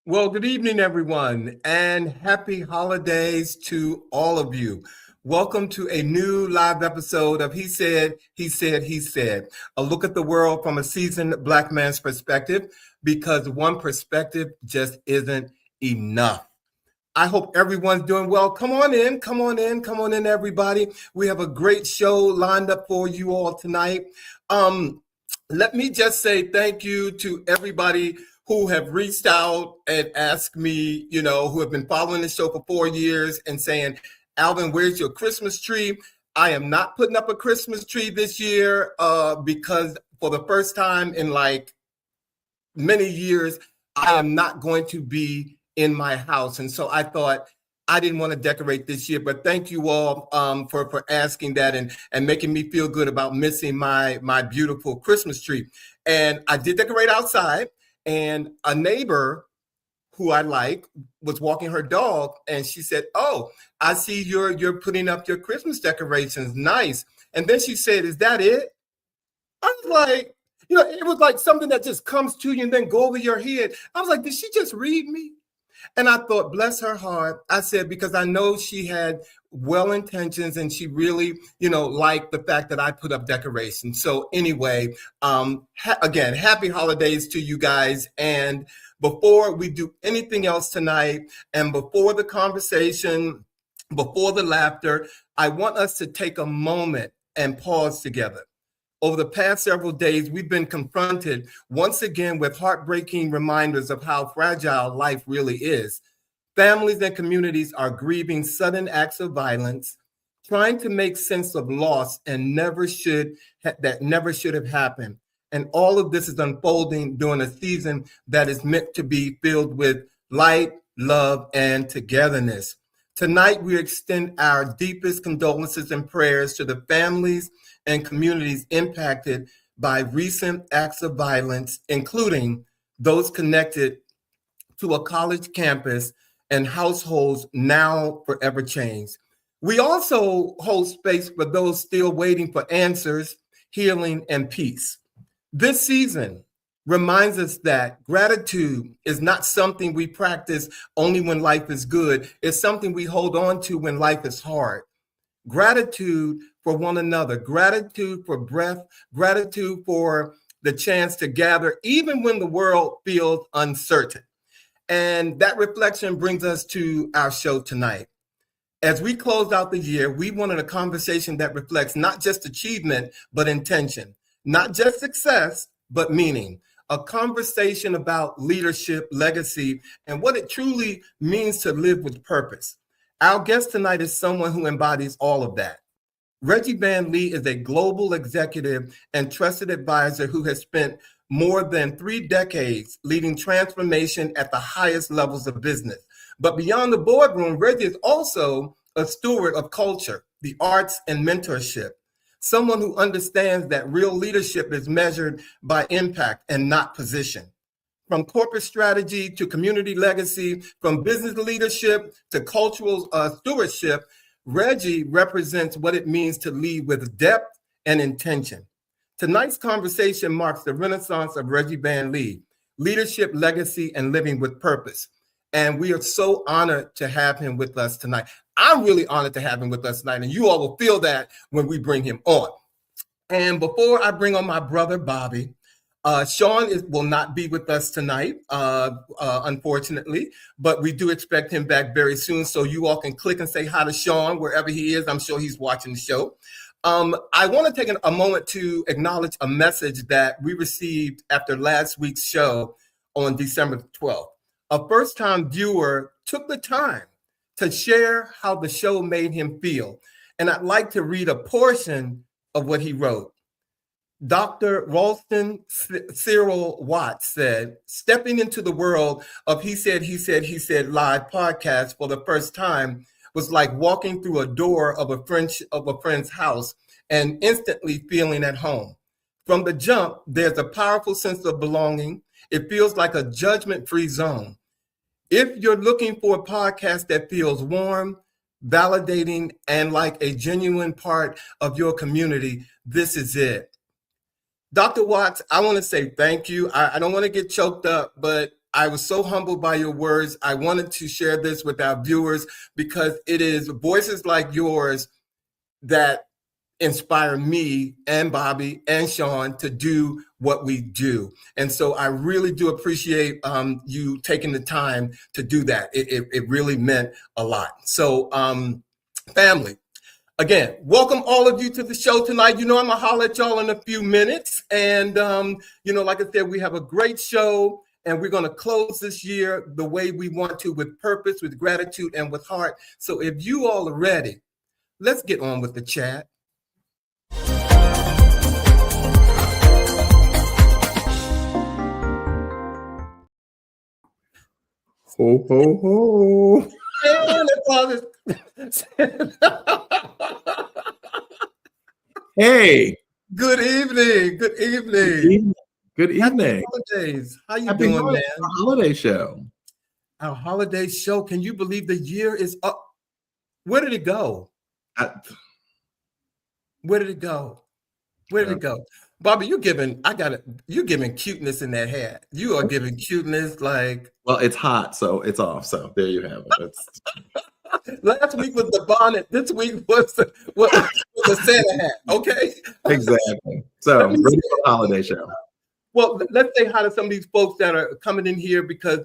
Well, good evening, everyone, and happy holidays to all of you. Welcome to a new live episode of He Said, He Said, He Said, a look at the world from a seasoned Black man's perspective, because one perspective just isn't enough. I hope everyone's doing well. Come on in, come on in, come on in, everybody. We have a great show lined up for you all tonight. Let me just say thank you to everybody who have reached out and asked me, who have been following the show for 4 years and saying, Alvin, where's your Christmas tree? I am not putting up a Christmas tree this year because for the first time in like many years, I am not going to be in my house. And so I thought I didn't want to decorate this year, but thank you all for asking that and making me feel good about missing my beautiful Christmas tree. And I did decorate outside. And a neighbor who I like was walking her dog, and she said, "Oh, I see you're putting up your Christmas decorations. Nice." And then she said, "Is that it?" I was like, it was like something that just comes to you and then go over your head. I was like, did she just read me? And I thought, bless her heart. I said, because I know she had well intentions and she really, liked the fact that I put up decorations. So anyway, again, happy holidays to you guys. And before we do anything else tonight, and before the conversation, before the laughter, I want us to take a moment and pause together. Over the past several days, we've been confronted once again with heartbreaking reminders of how fragile life really is. Families and communities are grieving sudden acts of violence, trying to make sense of loss that never should have happened. And all of this is unfolding during a season that is meant to be filled with light, love, and togetherness. Tonight, we extend our deepest condolences and prayers to the families and communities impacted by recent acts of violence, including those connected to a college campus and households now forever changed. We also hold space for those still waiting for answers, healing, and peace. This season reminds us that gratitude is not something we practice only when life is good. It's something we hold on to when life is hard. Gratitude for one another, gratitude for breath, gratitude for the chance to gather, even when the world feels uncertain. And that reflection brings us to our show tonight. As we close out the year, we wanted a conversation that reflects not just achievement, but intention, not just success, but meaning. A conversation about leadership, legacy, and what it truly means to live with purpose. Our guest tonight is someone who embodies all of that. Reggie Van Lee is a global executive and trusted advisor who has spent more than 3 decades leading transformation at the highest levels of business. But beyond the boardroom, Reggie is also a steward of culture, the arts, and mentorship. Someone who understands that real leadership is measured by impact and not position. From corporate strategy to community legacy, from business leadership to cultural stewardship, Reggie represents what it means to lead with depth and intention. Tonight's conversation marks the renaissance of Reggie Van Lee, leadership, legacy, and living with purpose. And we are so honored to have him with us tonight. I'm really honored to have him with us tonight, and you all will feel that when we bring him on. And before I bring on my brother, Bobby, Sean will not be with us tonight, unfortunately, but we do expect him back very soon. So you all can click and say hi to Sean wherever he is. I'm sure he's watching the show. I want to take a moment to acknowledge a message that we received after last week's show on December 12th. A first-time viewer took the time to share how the show made him feel. And I'd like to read a portion of what he wrote. Dr. Ralston Cyril Watts said, stepping into the world of He Said, He Said, He Said live podcast for the first time was like walking through a door of a friend's house and instantly feeling at home. From the jump, there's a powerful sense of belonging. It feels like a judgment-free zone. If you're looking for a podcast that feels warm, validating, and like a genuine part of your community, this is it. Dr. Watts, I want to say thank you. I don't want to get choked up, but I was so humbled by your words. I wanted to share this with our viewers because it is voices like yours that inspire me and Bobby and Sean to do what we do. And so I really do appreciate you taking the time to do that. It really meant a lot. So family, again, welcome all of you to the show tonight. You know, I'm gonna holler at y'all in a few minutes. And you know, like I said, we have a great show and we're gonna close this year the way we want to, with purpose, with gratitude, and with heart. So if you all are ready, let's get on with the chat. Ho, ho, ho. Hey. Good evening. Good evening. Good evening. Happy holidays. How you doing, man? Our holiday show. Our holiday show. Can you believe the year is up? Where did it go? Where did it go? Where did it go? Bobby, you're giving cuteness in that hat. You are giving cuteness like. Well, it's hot, so it's off. So there you have it. Last week was the bonnet. This week was the Santa hat. Okay. Exactly. So ready for the holiday show. Well, let's say hi to some of these folks that are coming in here because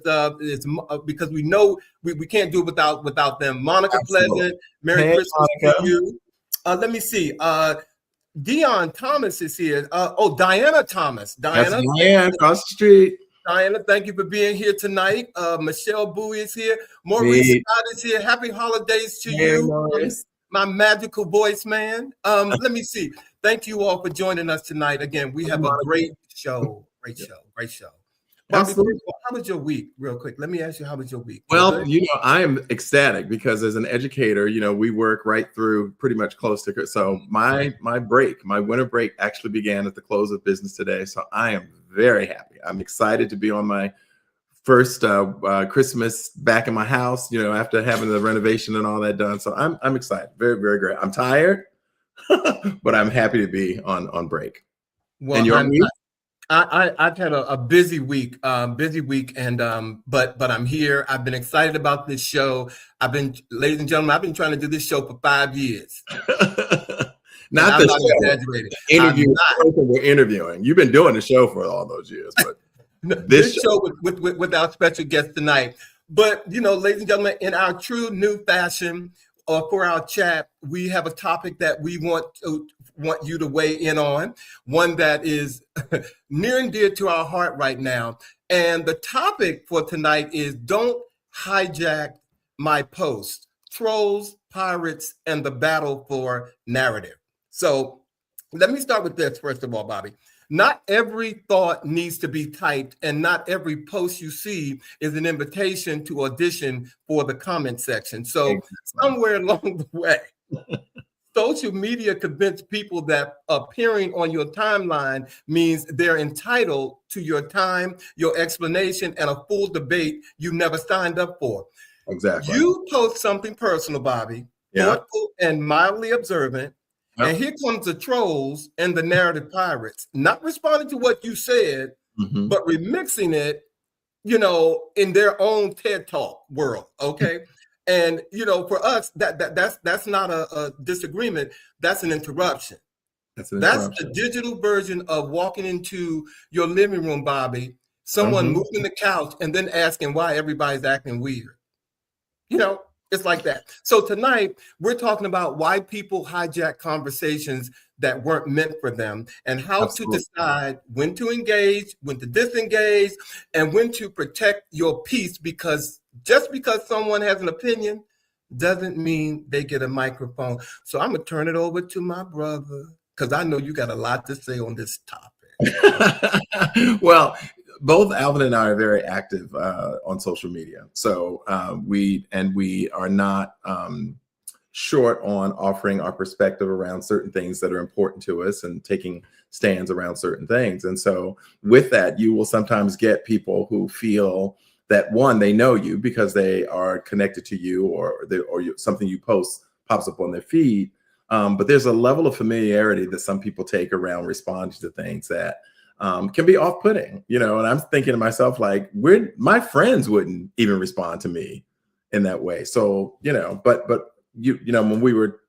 because we know we can't do it without them. Monica Absolutely. Pleasant, Merry Christmas to you. Let me see. Dion Thomas is here. Diana Thomas. Diana across the street. Diana, thank you for being here tonight. Michelle Bowie is here. Maurice Scott is here. Happy holidays to you, Maurice. My magical voice man. Let me see. Thank you all for joining us tonight. Again, we have a great show. Great show. Bobby, how was your week? Real quick, let me ask you, how was your week? Well, you know, I am ecstatic because as an educator, you know, we work right through pretty much close to. So my winter break actually began at the close of business today. So I am very happy. I'm excited to be on my first Christmas back in my house, you know, after having the renovation and all that done. So I'm excited. Very, very great. I'm tired, but I'm happy to be on break. Well, and I've had a busy week, and but I'm here. I've been excited about this show. Ladies and gentlemen, I've been trying to do this show for 5 years. Not exaggerating. We're interviewing. You've been doing the show for all those years, but this show with our special guest tonight. But you know, ladies and gentlemen, in our true new fashion, for our chat, we have a topic that we want you to weigh in on, one that is near and dear to our heart right now. And the topic for tonight is "Don't Hijack My Post: Trolls, Pirates, and the Battle for Narrative." So let me start with this, first of all, Bobby. Not every thought needs to be typed, and not every post you see is an invitation to audition for the comment section. So somewhere along the way, social media convinced people that appearing on your timeline means they're entitled to your time, your explanation, and a full debate you never signed up for. Exactly. You post something personal, Bobby, thoughtful and mildly observant, and here comes the trolls and the narrative pirates, not responding to what you said, but remixing it, you know, in their own TED Talk world. Okay. And, you know, for us, that's not a disagreement. That's an interruption. That's the digital version of walking into your living room, Bobby, someone moving the couch and then asking why everybody's acting weird. You know, it's like that. So tonight, we're talking about why people hijack conversations that weren't meant for them, and how to decide when to engage, when to disengage, and when to protect your peace, because just because someone has an opinion doesn't mean they get a microphone. So I'm going to turn it over to my brother, because I know you got a lot to say on this topic. Well, both Alvin and I are very active on social media. So we are not short on offering our perspective around certain things that are important to us and taking stands around certain things. And so with that, you will sometimes get people who feel that, one, they know you because they are connected to you, or something you post pops up on their feed. But there's a level of familiarity that some people take around responding to things that can be off-putting, you know. And I'm thinking to myself, like, my friends wouldn't even respond to me in that way. So, you know, but you know, when we were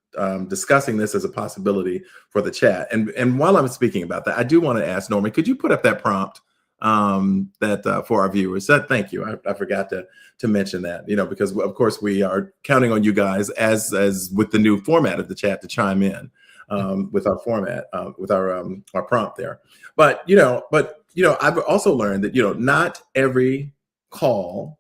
discussing this as a possibility for the chat, and while I'm speaking about that, I do want to ask Norman, could you put up that prompt that for our viewers? Thank you. I forgot to mention that, you know, because of course we are counting on you guys as with the new format of the chat to chime in with our format, with our prompt there. But you know, I've also learned that, you know, not every call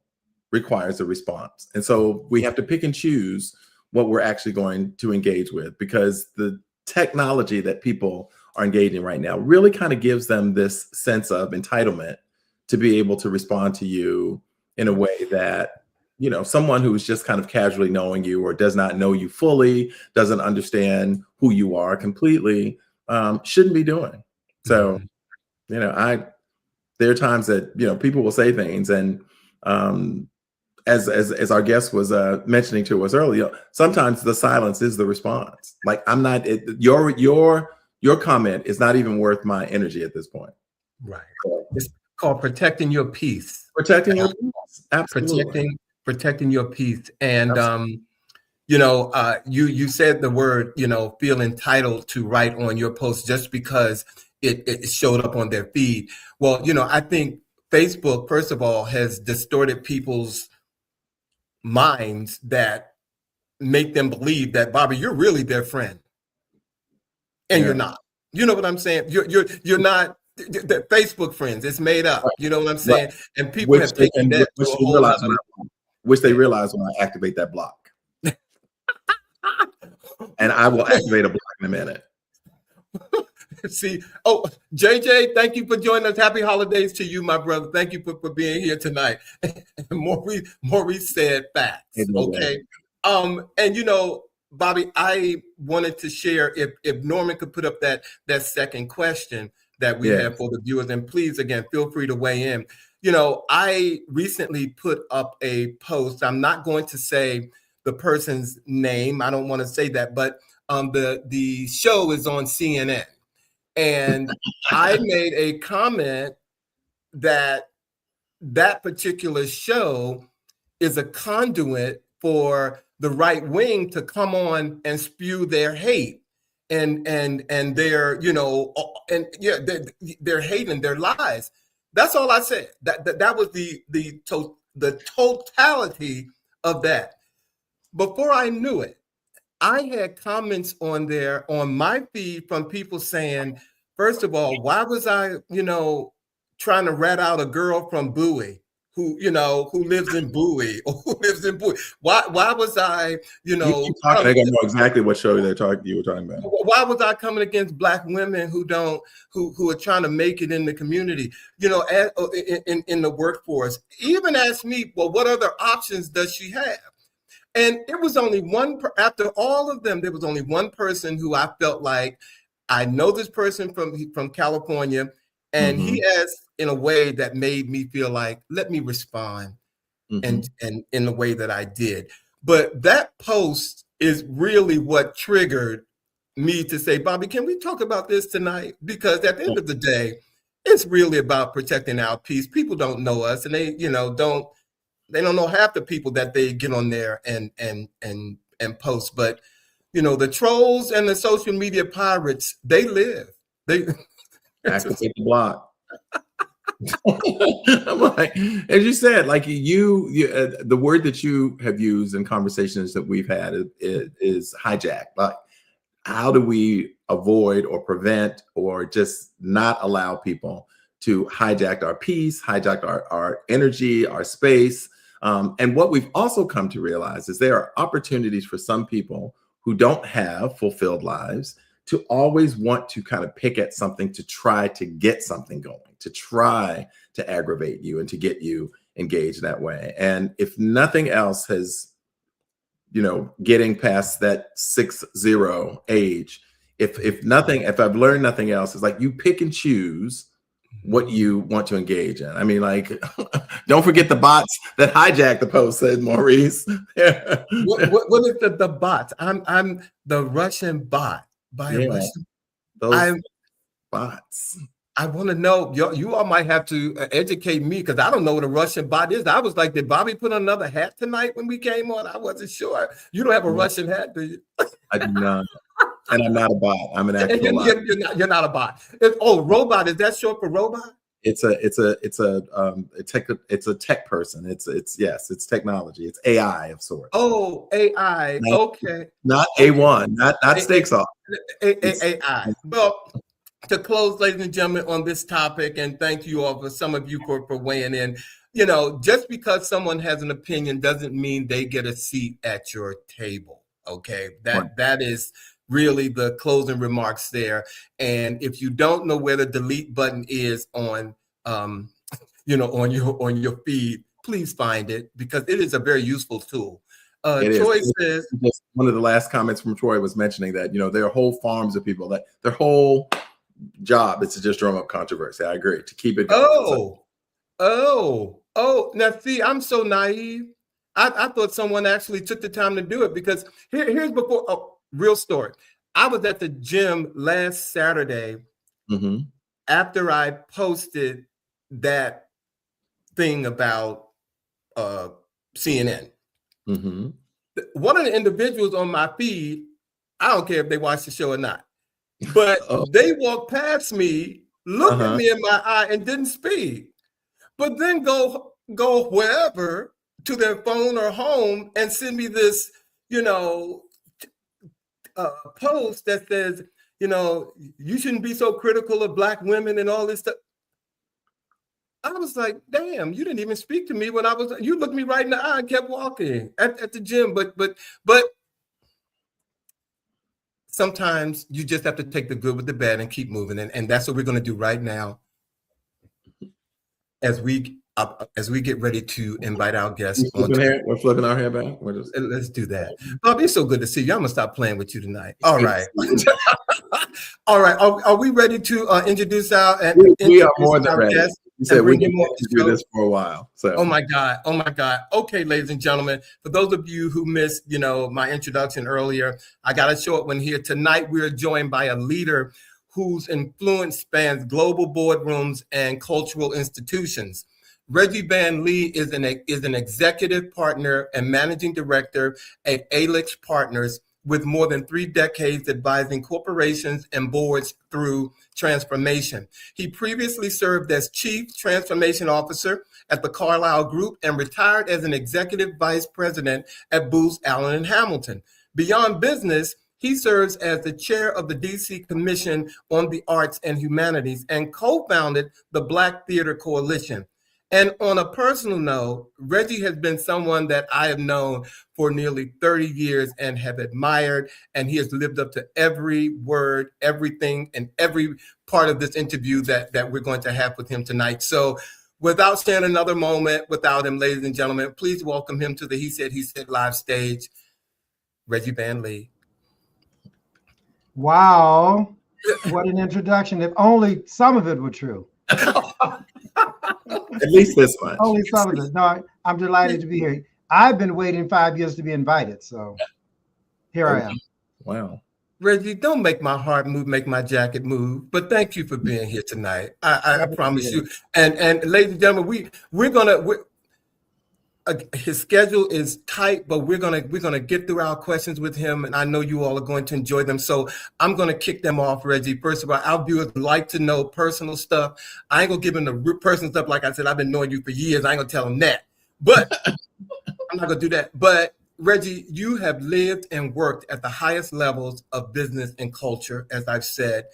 requires a response, and so we have to pick and choose what we're actually going to engage with, because the technology that people are engaging right now really kind of gives them this sense of entitlement to be able to respond to you in a way that, you know, someone who's just kind of casually knowing you or does not know you fully, doesn't understand who you are completely, shouldn't be doing. So, you know, there are times that, you know, people will say things, and as our guest was mentioning to us earlier, sometimes the silence is the response. Like, I'm not, your comment is not even worth my energy at this point. Right. It's called protecting your peace. Protecting your peace. Absolutely. Protecting your peace. And you know, you said the word, you know, feel entitled to write on your post just because it showed up on their feed. Well, you know, I think Facebook, first of all, has distorted people's minds that make them believe that, Bobby, you're really their friend, and you're not. You know what I'm saying? You're not the Facebook friends. It's made up. You know what I'm saying? Right. And people have taken that to a whole other level. Which they realize when I activate that block. And I will activate a block in a minute. See, oh, JJ, thank you for joining us. Happy holidays to you, my brother. Thank you for being here tonight. Maurice said facts. Okay. And you know, Bobby, I wanted to share, if Norman could put up that second question that we have for the viewers, and please, again, feel free to weigh in. You know, I recently put up a post. I'm not going to say the person's name. I don't want to say that, but the show is on CNN. And I made a comment that particular show is a conduit for the right wing to come on and spew their hate and their, you know, and yeah, their hate and their lies. That's all I said. That was the totality of that. Before I knew it, I had comments on there on my feed from people saying, first of all, why was I, you know, trying to rat out a girl from Bowie who lives in Bowie or who lives in Bowie? Why was I, you know, you talking, I know exactly what show you were talking about. Why was I coming against Black women who are trying to make it in the community, you know, in the workforce? Even asked me, well, what other options does she have? And it was only after all of them, there was only one person who I felt like, I know this person from California, and he asked in a way that made me feel like, let me respond, and in the way that I did. But that post is really what triggered me to say, Bobby, can we talk about this tonight? Because at the end of the day, it's really about protecting our peace. People don't know us, and they, you know, don't know half the people that they get on there and post. But, you know, the trolls and the social media pirates, they live. They activate the block. I'm like, as you said, like you the word that you have used in conversations that we've had is hijack. Like, how do we avoid or prevent or just not allow people to hijack our peace, hijack our energy, our space? And what we've also come to realize is there are opportunities for some people who don't have fulfilled lives to always want to kind of pick at something to try to get something going, to try to aggravate you and to get you engaged that way. And if nothing else has, you know, getting past that 6-0 age, if I've learned nothing else, it's like you pick and choose what you want to engage in. I mean, like, don't forget the bots that hijack the post, said Maurice. what is the bots? I'm the Russian bot by a Russian. Those bots. I want to know, you all might have to educate me because I don't know what a Russian bot is. I was like, did Bobby put on another hat tonight when we came on? I wasn't sure. You don't have a Russian hat, do you? I do not. And I'm not a bot. I'm an actual you're not a bot. Robot. Is that short for robot? It's a tech person. It's technology. It's AI of sorts. Oh, AI. Okay. Not A1, not stakes off. AI. Well, to close, ladies and gentlemen, on this topic, and thank you all some of you for weighing in. Just because someone has an opinion doesn't mean they get a seat at your table. Okay, that is really the closing remarks there. And if you don't know where the delete button is on on your feed, please find it because it is a very useful tool. Troy says, one of the last comments from Troy was mentioning that there are whole farms of people that their whole job is to just drum up controversy. I agree, to keep it going. Now see, I'm so naive. I thought someone actually took the time to do it because here's real story. I was at the gym last Saturday after I posted that thing about CNN. One of the individuals on my feed, I don't care if they watch the show or not, but they walked past me, looked at me in my eye, and didn't speak. But then go wherever to their phone or home and send me this, post that says, you shouldn't be so critical of Black women and all this stuff. I was like, damn, you didn't even speak to me when you looked me right in the eye and kept walking at the gym. But sometimes you just have to take the good with the bad and keep moving. And that's what we're going to do right now as we get ready to invite our guests. We're flipping our hair back. Let's do that. Bobby, it's so good to see you. I'm going to stop playing with you tonight. All right. All right. Are we ready to introduce our we are more than ready. guests? You said we can do this for a while. So. Oh my God. Okay, ladies and gentlemen, for those of you who missed, my introduction earlier, I got a short one here. Tonight, we are joined by a leader whose influence spans global boardrooms and cultural institutions. Reggie Van Lee is an executive partner and managing director at AlixPartners with more than 3 decades advising corporations and boards through transformation. He previously served as Chief Transformation Officer at the Carlyle Group and retired as an Executive Vice President at Booz, Allen & Hamilton. Beyond business, he serves as the chair of the DC Commission on the Arts and Humanities and co-founded the Black Theater Coalition. And on a personal note, Reggie has been someone that I have known for nearly 30 years and have admired, and he has lived up to every word, everything, and every part of this interview that we're going to have with him tonight. So without sharing another moment without him, ladies and gentlemen, please welcome him to the He Said live stage, Reggie Van Lee. Wow, what an introduction. If only some of it were true. At least this much. Only some of it. No, I'm delighted to be here. I've been waiting 5 years to be invited, so here I am. Wow. Reggie, don't make my heart move, make my jacket move. But thank you for being here tonight. I promise you. And ladies and gentlemen, his schedule is tight, but we're gonna get through our questions with him, and I know you all are going to enjoy them. So I'm gonna kick them off, Reggie. First of all, our viewers like to know personal stuff. I ain't gonna give them the personal stuff. Like I said, I've been knowing you for years. I ain't gonna tell them that, but I'm not gonna do that. But Reggie, you have lived and worked at the highest levels of business and culture, as I've said,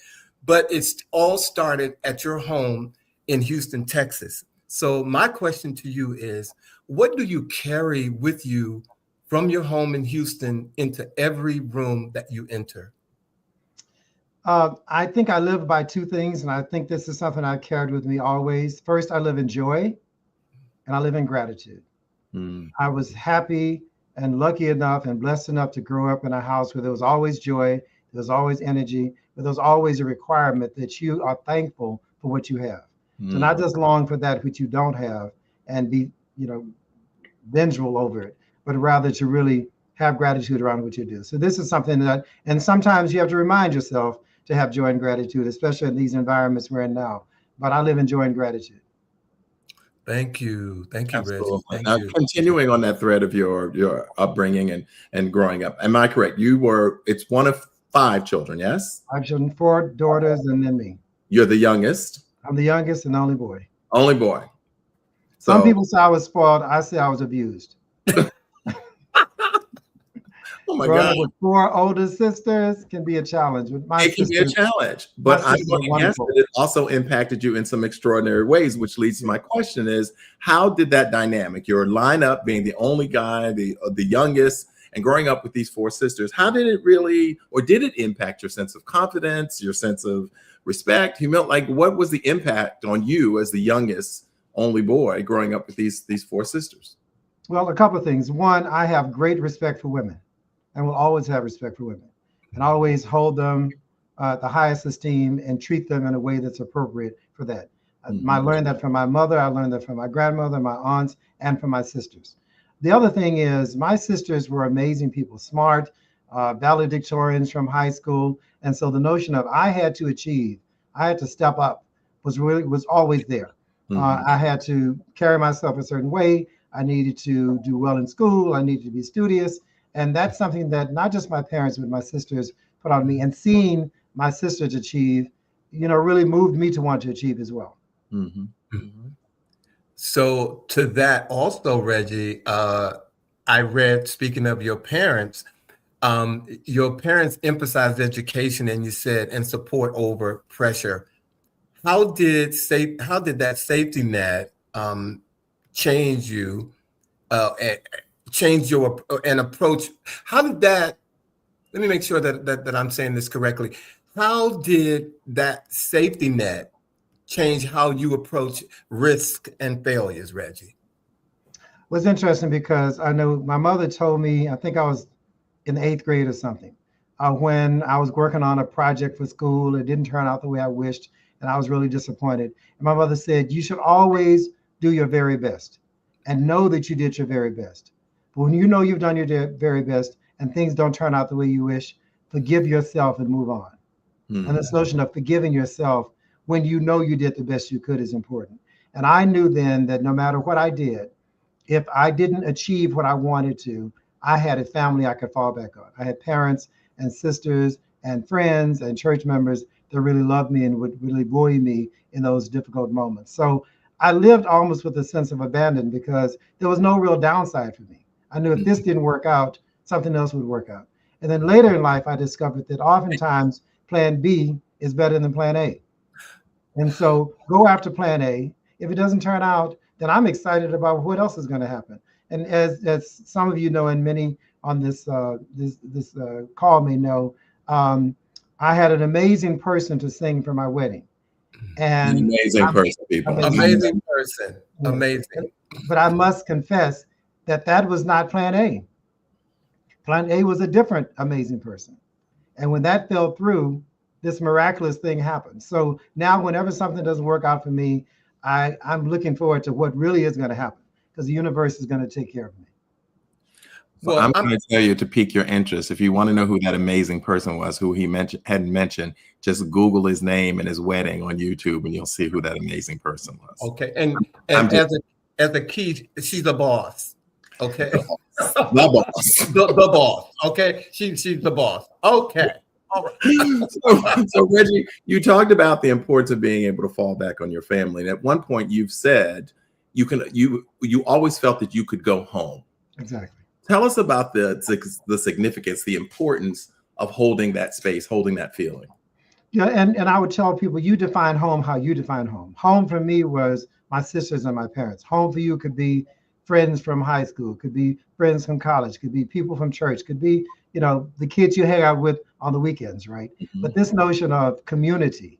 but it's all started at your home in Houston, Texas. So my question to you is, what do you carry with you from your home in Houston into every room that you enter? I think I live by 2 things, and I think this is something I've carried with me always. First, I live in joy, and I live in gratitude. I was happy and lucky enough and blessed enough to grow up in a house where there was always joy, there was always energy, but there was always a requirement that you are thankful for what you have. So not just long for that which you don't have and be, vengeful over it, but rather to really have gratitude around what you do. So this is something and sometimes you have to remind yourself to have joy and gratitude, especially in these environments we're in now. but I live in joy and gratitude. Thank you, Reggie. Absolutely. Thank Now, you. continuing on that thread of your upbringing and growing up, am I correct? It's one of 5 children, yes? 5 children, 4 daughters, and then me. You're the youngest? I'm the youngest and only boy. Only boy. Some people say I was spoiled. I say I was abused. Oh my Growing God. up with 4 older sisters can be a challenge. With my It can be a challenge, but I'm going to guess that it also impacted you in some extraordinary ways, which leads to my question is, how did that dynamic, your lineup being the only guy, the youngest, and growing up with these 4 sisters, how did it really, or did it impact your sense of confidence, your sense of respect, humility? Like, what was the impact on you as the youngest, only boy growing up with these 4 sisters? Well, a couple of things. One, I have great respect for women and will always have respect for women and always hold them the highest esteem and treat them in a way that's appropriate for that. I learned that from my mother. I learned that from my grandmother, my aunts, and from my sisters. The other thing is my sisters were amazing people, smart, valedictorians from high school. And so the notion of I had to achieve, I had to step up was always there. I had to carry myself a certain way. I needed to do well in school. I needed to be studious. And that's something that not just my parents, but my sisters put on me. And seeing my sisters achieve, really moved me to want to achieve as well. So to that also, Reggie, I read, speaking of your parents emphasized education, and you said, and support over pressure. How did that safety net change you, change your approach? How did that? Let me make sure that I'm saying this correctly. How did that safety net change how you approach risk and failures, Reggie? Well, it's interesting because I know my mother told me, I think I was in the 8th grade or something, when I was working on a project for school. It didn't turn out the way I wished, and I was really disappointed. And my mother said, you should always do your very best and know that you did your very best. But when you know you've done your very best and things don't turn out the way you wish, forgive yourself and move on. And this notion of forgiving yourself when you know you did the best you could is important. And I knew then that no matter what I did, if I didn't achieve what I wanted to, I had a family I could fall back on. I had parents and sisters and friends and church members that really loved me and would really buoy me in those difficult moments. So I lived almost with a sense of abandon because there was no real downside for me. I knew if this didn't work out, something else would work out. And then later in life, I discovered that oftentimes plan B is better than plan A. And so go after plan A. If it doesn't turn out, then I'm excited about what else is going to happen. And as some of you know, and many on this call may know, I had an amazing person to sing for my wedding. And amazing person, people. Amazing person. Amazing. But I must confess that was not plan A. Plan A was a different amazing person. And when that fell through, this miraculous thing happened. So now whenever something doesn't work out for me, I'm looking forward to what really is going to happen, because the universe is going to take care of me. Well, I'm going to tell you to pique your interest. If you want to know who that amazing person was, who he hadn't mentioned, just Google his name and his wedding on YouTube, and you'll see who that amazing person was. Okay, and as a key, she's a boss. Okay, the boss. The boss. Okay, she's the boss. Okay. All right. So Reggie, you talked about the importance of being able to fall back on your family. And at one point you've said you always felt that you could go home. Exactly. Tell us about the significance, the importance of holding that space, holding that feeling. Yeah, and I would tell people, you define home how you define home. Home for me was my sisters and my parents. Home for you could be friends from high school, could be friends from college, could be people from church, could be, the kids you hang out with on the weekends, right? Mm-hmm. But this notion of community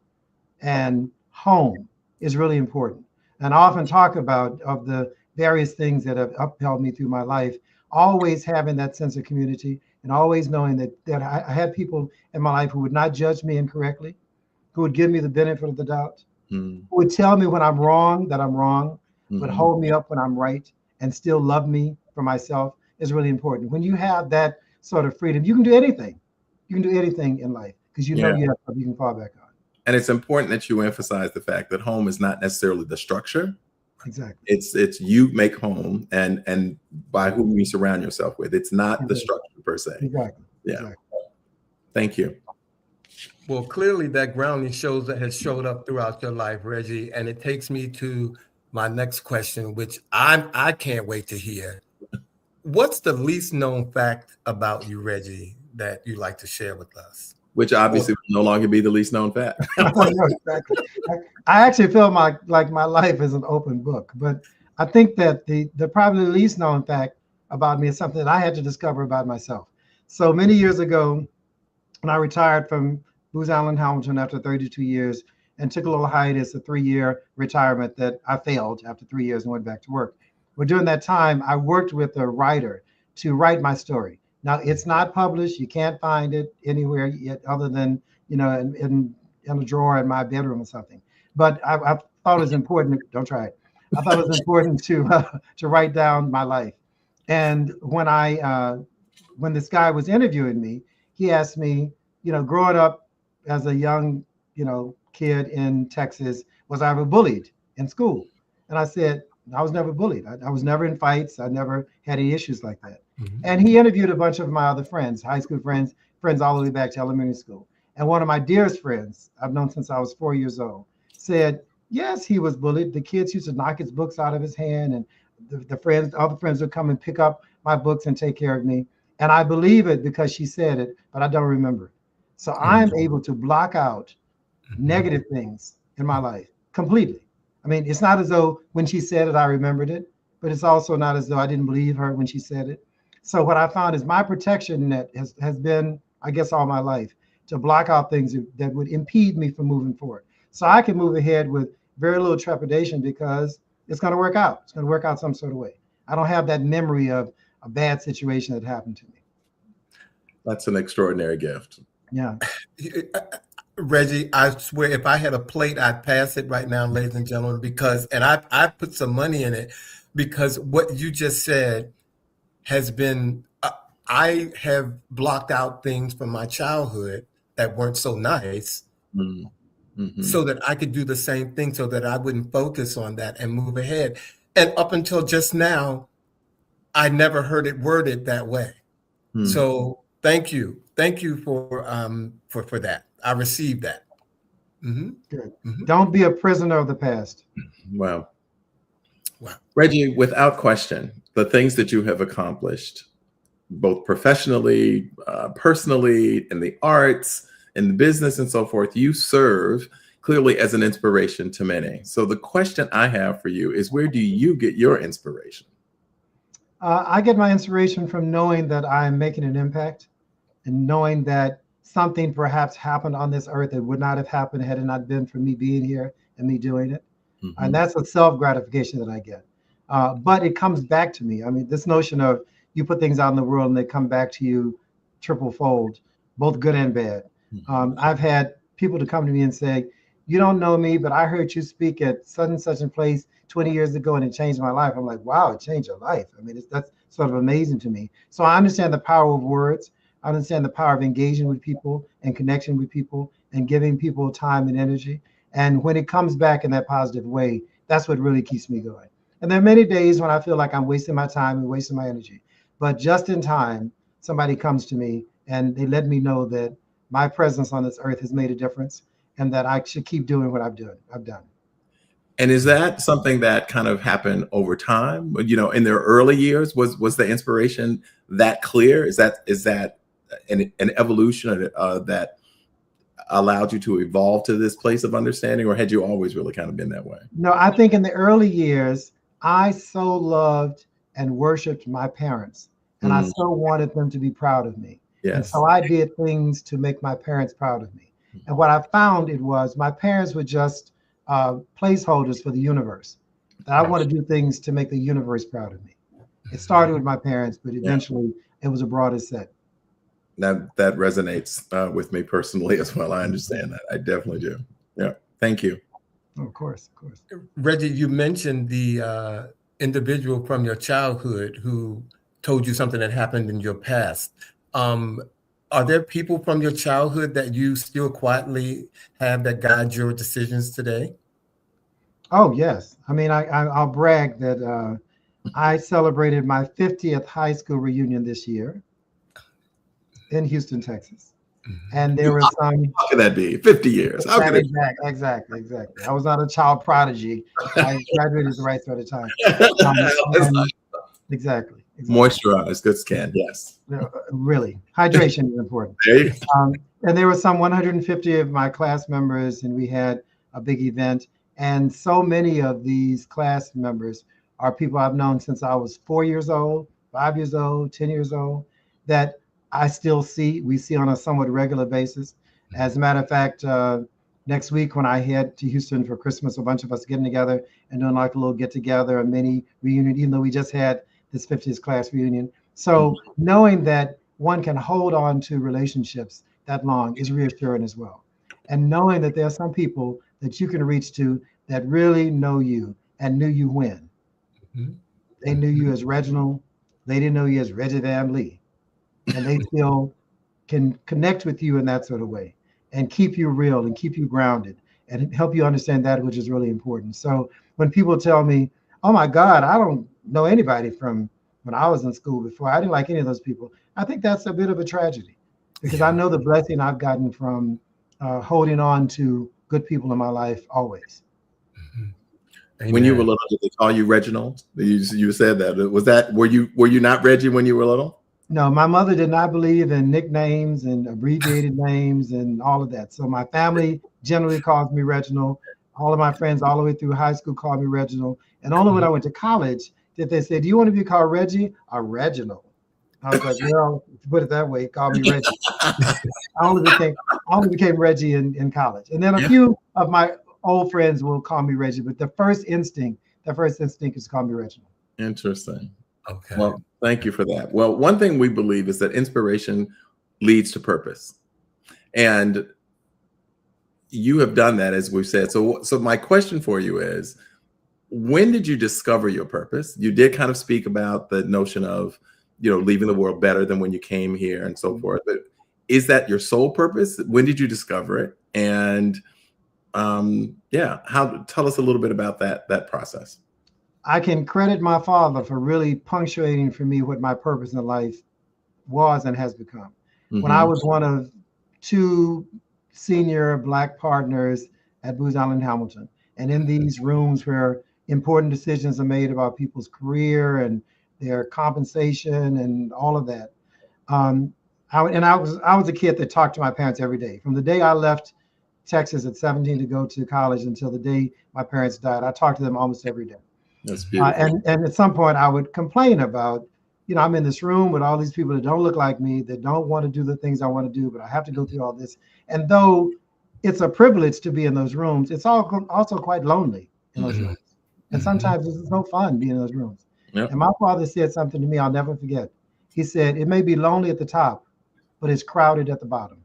and home is really important. And I often talk about of the various things that have upheld me through my life, always having that sense of community and always knowing that I had people in my life who would not judge me incorrectly, who would give me the benefit of the doubt, who would tell me when I'm wrong that I'm wrong, but hold me up when I'm right and still love me for myself is really important. When you have that sort of freedom, you can do anything. You can do anything in life because you know you have something you can fall back on. And it's important that you emphasize the fact that home is not necessarily the structure. Exactly. It's you make home and by whom you surround yourself with. It's not the structure per se. Exactly. Yeah. Exactly. Thank you. Well, clearly that grounding has showed up throughout your life, Reggie. And it takes me to my next question, which I can't wait to hear. What's the least known fact about you, Reggie, that you'd like to share with us? Which obviously will no longer be the least known fact. Exactly. I actually feel like my life is an open book, but I think that the probably least known fact about me is something that I had to discover about myself. So many years ago, when I retired from Booz Allen Hamilton after 32 years and took a little hiatus, a 3-year retirement that I failed after 3 years and went back to work. Well, during that time, I worked with a writer to write my story. Now, it's not published. You can't find it anywhere yet other than, in a drawer in my bedroom or something. But I thought it was important. Don't try it. I thought it was important to write down my life. And when this guy was interviewing me, he asked me, growing up as a young, kid in Texas, was I ever bullied in school? And I said, I was never bullied. I was never in fights. I never had any issues like that. Mm-hmm. And he interviewed a bunch of my other friends, high school friends all the way back to elementary school. And one of my dearest friends, I've known since I was 4 years old, said, yes, he was bullied. The kids used to knock his books out of his hand, and the other friends would come and pick up my books and take care of me. And I believe it because she said it, but I don't remember it. So I'm able to block out negative things in my life completely. I mean, it's not as though when she said it, I remembered it, but it's also not as though I didn't believe her when she said it. So what I found is my protection net has been, I guess, all my life to block out things that would impede me from moving forward. So I can move ahead with very little trepidation because it's going to work out. It's going to work out some sort of way. I don't have that memory of a bad situation that happened to me. That's an extraordinary gift. Yeah. Reggie, I swear, if I had a plate, I'd pass it right now, ladies and gentlemen, and I put some money in it because what you just said has been, I have blocked out things from my childhood that weren't so nice so that I could do the same thing so that I wouldn't focus on that and move ahead. And up until just now, I never heard it worded that way. So thank you. Thank you for that. I received that. Mm-hmm. Good. Mm-hmm. Don't be a prisoner of the past. Wow. Reggie, without question, the things that you have accomplished, both professionally, personally, in the arts, in the business and so forth, you serve clearly as an inspiration to many. So the question I have for you is, where do you get your inspiration? I get my inspiration from knowing that I'm making an impact and knowing that something perhaps happened on this earth that would not have happened had it not been for me being here and me doing it. Mm-hmm. And that's a self-gratification that I get. But it comes back to me. I mean, this notion of you put things out in the world and they come back to you triple fold, both good and bad. Mm-hmm. I've had people to come to me and say, you don't know me, but I heard you speak at such and such a place 20 years ago and it changed my life. I'm like, wow, it changed your life. I mean, that's sort of amazing to me. So I understand the power of words. I understand the power of engaging with people and connection with people and giving people time and energy. And when it comes back in that positive way, that's what really keeps me going. And there are many days when I feel like I'm wasting my time and wasting my energy. But just in time, somebody comes to me and they let me know that my presence on this earth has made a difference and that I should keep doing what I've done. And is that something that kind of happened over time? You know, in their early years, was the inspiration that clear? Is that an evolution that allowed you to evolve to this place of understanding, or had you always really kind of been that way? No, I think in the early years, I so loved and worshiped my parents, and I so wanted them to be proud of me. Yes. And so I did things to make my parents proud of me. And what I found was my parents were just placeholders for the universe. And I want to do things to make the universe proud of me. It started with my parents, but eventually it was a broader set. That resonates with me personally as well. I understand that. I definitely do. Yeah. Thank you. Oh, of course. Reggie, you mentioned the individual from your childhood who told you something that happened in your past. Are there people from your childhood that you still quietly have that guide your decisions today? Oh, yes. I mean, I'll brag that I celebrated my 50th high school reunion this year in Houston, Texas. And there were some. How could that be? 50 years. How could it? Exactly. I was not a child prodigy. I graduated at the right sort of time. Exactly. Moisturized, good skin. Yes. Really, hydration is important. And there were some 150 of my class members, and we had a big event. And so many of these class members are people I've known since I was 4 years old, 5 years old, 10 years old, that we see on a somewhat regular basis. As a matter of fact, next week when I head to Houston for Christmas, a bunch of us getting together and doing like a little get together, a mini reunion, even though we just had this 50th class reunion. So knowing that one can hold on to relationships that long is reassuring as well. And knowing that there are some people that you can reach to that really know you and knew you when. Mm-hmm. They knew you as Reginald. They didn't know you as Reggie Van Lee. And they still can connect with you in that sort of way and keep you real and keep you grounded and help you understand that, which is really important. So when people tell me, oh my God, I don't know anybody from when I was in school before, I didn't like any of those people, I think that's a bit of a tragedy because I know the blessing I've gotten from holding on to good people in my life always. Mm-hmm. When you were little, did they call you Reginald? You said that. Were you not Reggie when you were little? No, my mother did not believe in nicknames and abbreviated names and all of that. So my family generally calls me Reginald. All of my friends all the way through high school called me Reginald. And only when I went to college did they say, do you want to be called Reggie or Reginald? I was like, well, if you put it that way, call me Reggie. I only became Reggie in college. And then a few of my old friends will call me Reggie, but the first instinct is to call me Reginald. Interesting. Okay. Well, thank you for that. Well, one thing we believe is that inspiration leads to purpose. And you have done that, as we've said. So my question for you is, when did you discover your purpose? You did kind of speak about the notion of, leaving the world better than when you came here and so forth. But is that your sole purpose? When did you discover it? And tell us a little bit about that process. I can credit my father for really punctuating for me what my purpose in life was and has become. Mm-hmm. When I was one of 2 senior Black partners at Booz Hamilton, and in these rooms where important decisions are made about people's career and their compensation and all of that, I was a kid that talked to my parents every day. From the day I left Texas at 17 to go to college until the day my parents died, I talked to them almost every day. That's beautiful. And at some point I would complain about, I'm in this room with all these people that don't look like me, that don't want to do the things I want to do, but I have to go through all this. And though it's a privilege to be in those rooms, it's also quite lonely in those rooms. And sometimes it's no fun being in those rooms. Yep. And my father said something to me I'll never forget. He said, it may be lonely at the top, but it's crowded at the bottom.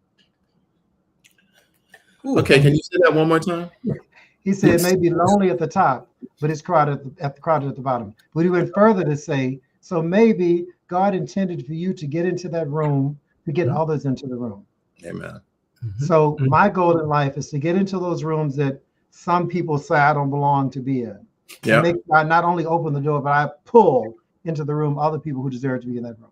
Ooh. Okay, can you say that one more time? He said it may be lonely at the top, but it's crowded at the bottom. But he went further to say, so maybe God intended for you to get into that room to get others into the room. Amen. So my goal in life is to get into those rooms that some people say I don't belong to be in. Yeah. I not only open the door, but I pull into the room other people who deserve to be in that room.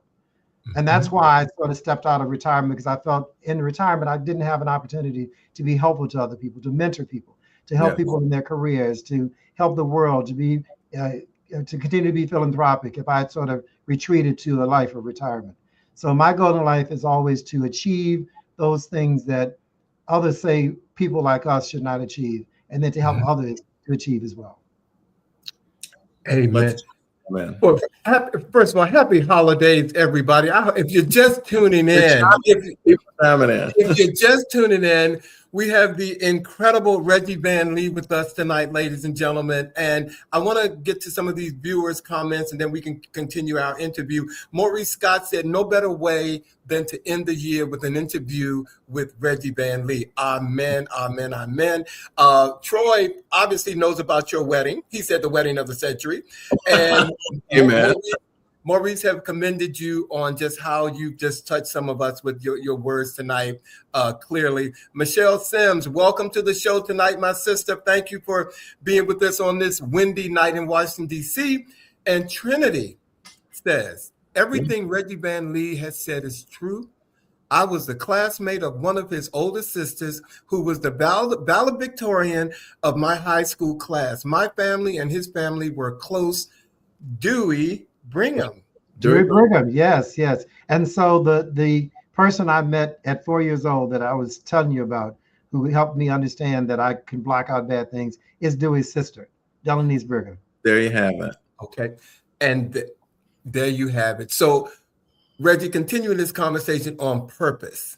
And that's why I sort of stepped out of retirement, because I felt in retirement I didn't have an opportunity to be helpful to other people, to mentor people, to help people in their careers, to help the world, to be to continue to be philanthropic if I had sort of retreated to a life of retirement. So my goal in life is always to achieve those things that others say people like us should not achieve, and then to help others to achieve as well. Amen. Well, first of all, happy holidays, everybody. If you're just tuning in, we have the incredible Reggie Van Lee with us tonight, ladies and gentlemen. And I want to get to some of these viewers' comments, and then we can continue our interview. Maurice Scott said, no better way than to end the year with an interview with Reggie Van Lee. Amen, amen, amen. Troy obviously knows about your wedding. He said the wedding of the century. And amen. Maurice have commended you on just how you just touched some of us with your words tonight, clearly. Michelle Sims, welcome to the show tonight, my sister. Thank you for being with us on this windy night in Washington, D.C. And Trinity says, everything Reggie Van Lee has said is true. I was the classmate of one of his older sisters who was the valedictorian of my high school class. My family and his family were close. Dewey Brigham. Dewey Brigham, yes. And so the person I met at 4 years old that I was telling you about, who helped me understand that I can block out bad things, is Dewey's sister, Delanise Brigham. There you have it. Okay. And there you have it. So, Reggie, continuing this conversation on purpose,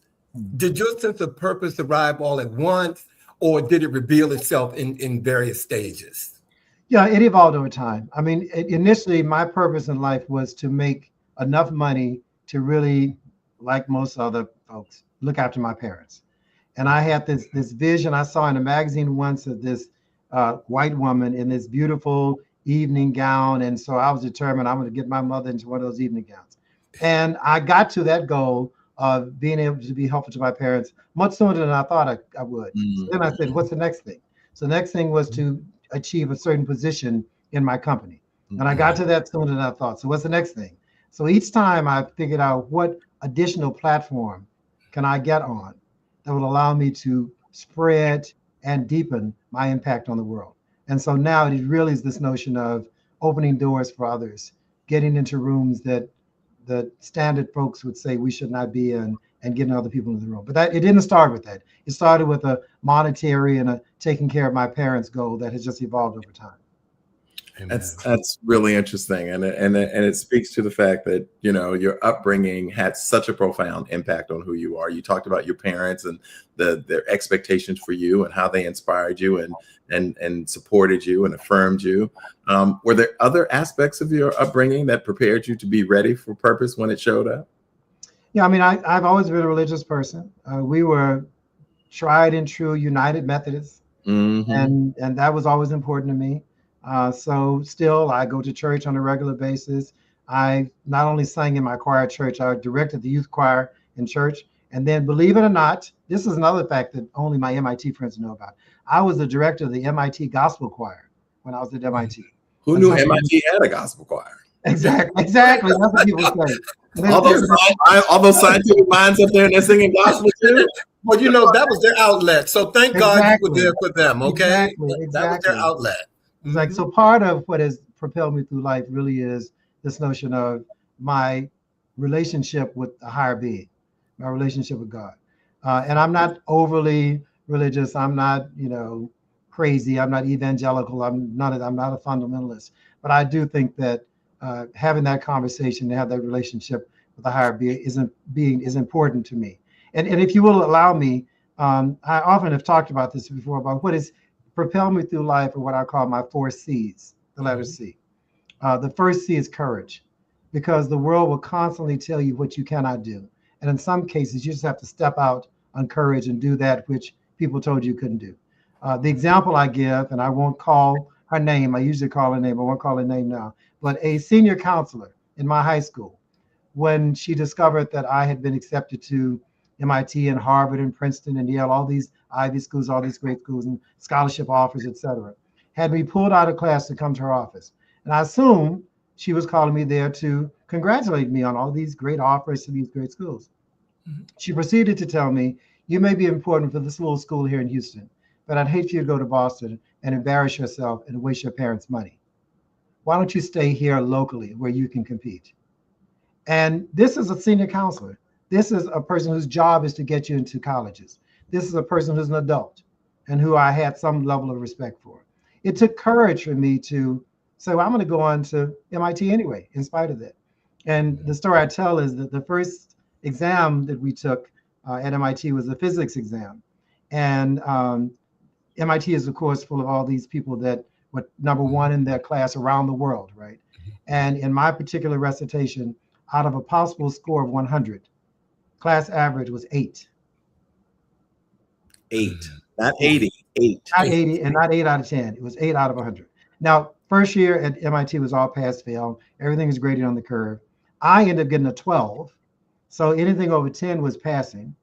did your sense of purpose arrive all at once, or did it reveal itself in various stages? Yeah, it evolved over time. I mean, initially, my purpose in life was to make enough money to really, like most other folks, look after my parents. And I had this vision I saw in a magazine once of this white woman in this beautiful evening gown. And so I was determined I'm going to get my mother into one of those evening gowns. And I got to that goal of being able to be helpful to my parents much sooner than I thought I would. So then I said, what's the next thing? So the next thing was to achieve a certain position in my company. And I got to that sooner than I thought. So what's the next thing? So each time I figured out what additional platform can I get on that would allow me to spread and deepen my impact on the world. And so now it really is this notion of opening doors for others, getting into rooms that the standard folks would say we should not be in, and getting other people in the room. But it didn't start with that. It started with a monetary and a taking care of my parents goal that has just evolved over time. That's really interesting, and it speaks to the fact that, you know, your upbringing had such a profound impact on who you are. You talked about your parents and their expectations for you and how they inspired you and supported you and affirmed you. Were there other aspects of your upbringing that prepared you to be ready for purpose when it showed up? Yeah, I mean, I've always been a religious person. We were tried and true United Methodists, and that was always important to me. So still, I go to church on a regular basis. I not only sang in my choir at church, I directed the youth choir in church. And then, believe it or not, this is another fact that only my MIT friends know about. I was the director of the MIT gospel choir when I was at MIT. Who knew MIT had a gospel choir? Exactly. That's what people say. All those scientific minds up there and they're singing gospel too. Well, you know, that was their outlet. So thank God you were there for them, okay? Exactly. That was their outlet. It's like, so part of what has propelled me through life really is this notion of my relationship with the higher being, my relationship with God. And I'm not overly religious. I'm not, crazy. I'm not evangelical. I'm not a fundamentalist. But I do think that having that conversation, to have that relationship with the higher being is important to me. And if you will allow me, I often have talked about this before, about what has propelled me through life, or what I call my 4 C's, the letter C. The first C is courage, because the world will constantly tell you what you cannot do. And in some cases, you just have to step out on courage and do that which people told you couldn't do. The example I give, and I won't call her name, I usually call her name, I won't call her name now, but a senior counselor in my high school, when she discovered that I had been accepted to MIT and Harvard and Princeton and Yale, all these Ivy schools, all these great schools and scholarship offers, et cetera, had me pulled out of class to come to her office. And I assumed she was calling me there to congratulate me on all these great offers to these great schools. She proceeded to tell me, you may be important for this little school here in Houston, but I'd hate for you to go to Boston and embarrass yourself and waste your parents' money. Why don't you stay here locally where you can compete? And this is a senior counselor. This is a person whose job is to get you into colleges. This is a person who's an adult and who I had some level of respect for. It took courage for me to say, well, I'm going to go on to MIT anyway, in spite of that. And the story I tell is that the first exam that we took at MIT was a physics exam. And MIT is, of course, full of all these people that were number one in their class around the world, right? And in my particular recitation, out of a possible score of 100, class average was 8. 8, not 80, 8. Not 80, and not 8 out of 10. It was 8 out of 100. Now, First year at MIT was all pass fail. Everything was graded on the curve. I ended up getting a 12. So anything over 10 was passing.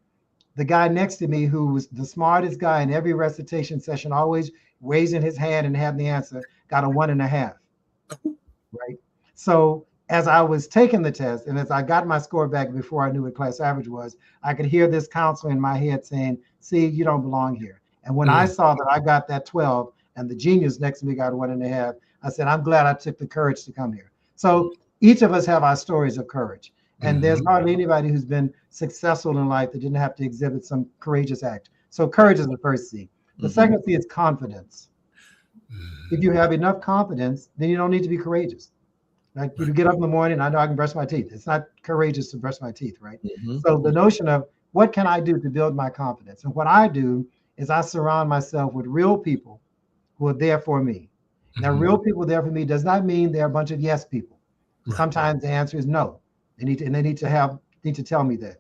The guy next to me, who was the smartest guy in every recitation session, always raising his hand and having the answer, got a 1.5. Right. So as I was taking the test and as I got my score back before I knew what class average was, I could hear this counselor in my head saying, see, you don't belong here. And when I saw that I got that 12 and the genius next to me got a 1.5, I said, I'm glad I took the courage to come here. So each of us have our stories of courage. And there's hardly anybody who's been successful in life that didn't have to exhibit some courageous act. So courage is the first C. The second C is confidence. If you have enough confidence, then you don't need to be courageous. Like you get up in the morning, I know I can brush my teeth. It's not courageous to brush my teeth, right? So the notion of what can I do to build my confidence? And what I do is I surround myself with real people who are there for me. Now, real people there for me does not mean they're a bunch of yes people. Sometimes the answer is no. They need to tell me that.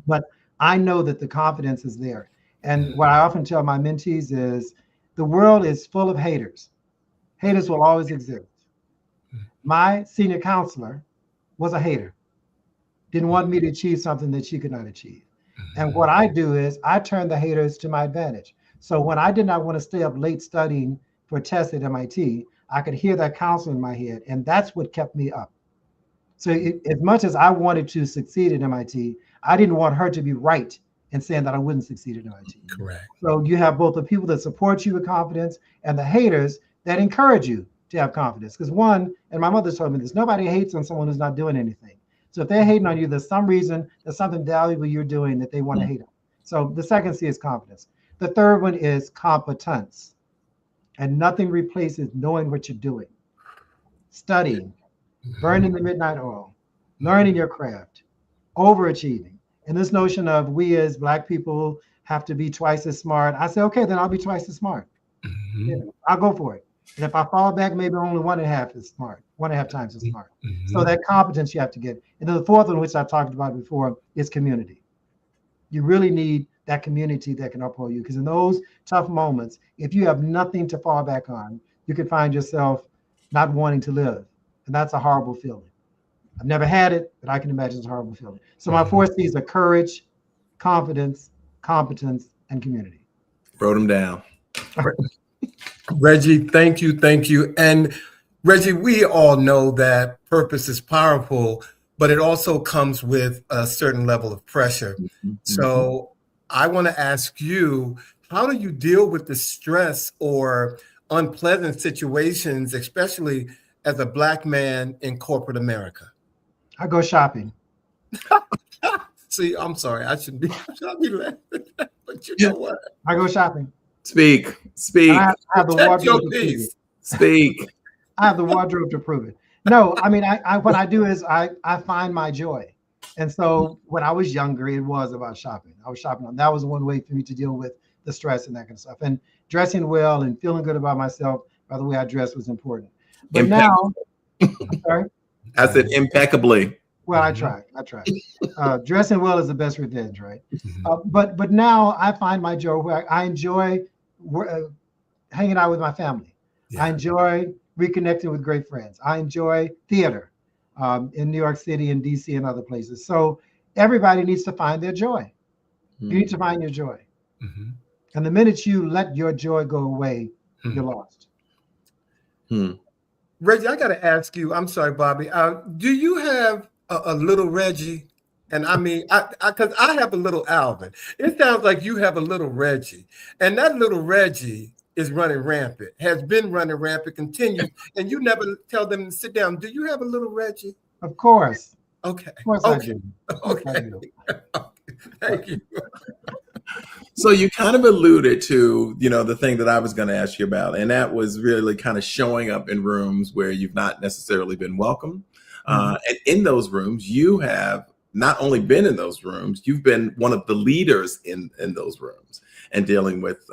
But I know that the confidence is there. And what I often tell my mentees is the world is full of haters. Haters will always exist. My senior counselor was a hater, didn't want me to achieve something that she could not achieve. And what I do is I turn the haters to my advantage. So when I did not want to stay up late studying for tests at MIT, I could hear that counselor in my head, and that's what kept me up. So as much as I wanted to succeed at MIT, I didn't want her to be right in saying that I wouldn't succeed at MIT. Correct. So you have both the people that support you with confidence and the haters that encourage you to have confidence. Because one, and my mother told me this, nobody hates on someone who's not doing anything. So if they're hating on you, there's some reason, there's something valuable you're doing that they want to hate on. So the second C is confidence. The third one is competence. And nothing replaces knowing what you're doing. Studying, burning the midnight oil, learning your craft, overachieving. And this notion of we as Black people have to be twice as smart. I say, okay, then I'll be twice as smart. I'll go for it. And if I fall back, maybe only 1.5 as smart, 1.5 times as smart. So that competence you have to get. And then the fourth one, which I talked about before, is community. You really need that community that can uphold you. Because in those tough moments, if you have nothing to fall back on, you can find yourself not wanting to live. And that's a horrible feeling. I've never had it, but I can imagine it's a horrible feeling. So my 4 C's are courage, confidence, competence, and community. Wrote them down. Reggie, thank you, thank you. And Reggie, we all know that purpose is powerful, but it also comes with a certain level of pressure. So I want to ask you, how do you deal with the stress or unpleasant situations, especially as a Black man in corporate America? I go shopping. See, I'm sorry, I shouldn't be laughing, but you know what? I go shopping. Speak. I have the wardrobe to prove it. Speak. I have the wardrobe to prove it. No, I mean, I what I do is I find my joy. And so when I was younger, it was about shopping. I was shopping. That was one way for me to deal with the stress and that kind of stuff. And dressing well and feeling good about myself by the way I dress was important. But now, I'm sorry? I said impeccably. Well, I try. Dressing well is the best revenge, right? But now I find my joy where I enjoy hanging out with my family. I enjoy reconnecting with great friends. I enjoy theater in New York City and DC and other places. So everybody needs to find their joy. You need to find your joy. And the minute you let your joy go away, you're lost. Reggie, I got to ask you, I'm sorry, Bobby, do you have a little Reggie? And I mean, because I have a little Alvin. It sounds like you have a little Reggie. And that little Reggie is running rampant, has been running rampant, continues, and you never tell them to sit down. Do you have a little Reggie? Of course. Okay. Of course I do. Okay. Thank you. So you kind of alluded to, the thing that I was going to ask you about, and that was really kind of showing up in rooms where you've not necessarily been welcome. And in those rooms, you have not only been in those rooms, you've been one of the leaders in those rooms and dealing with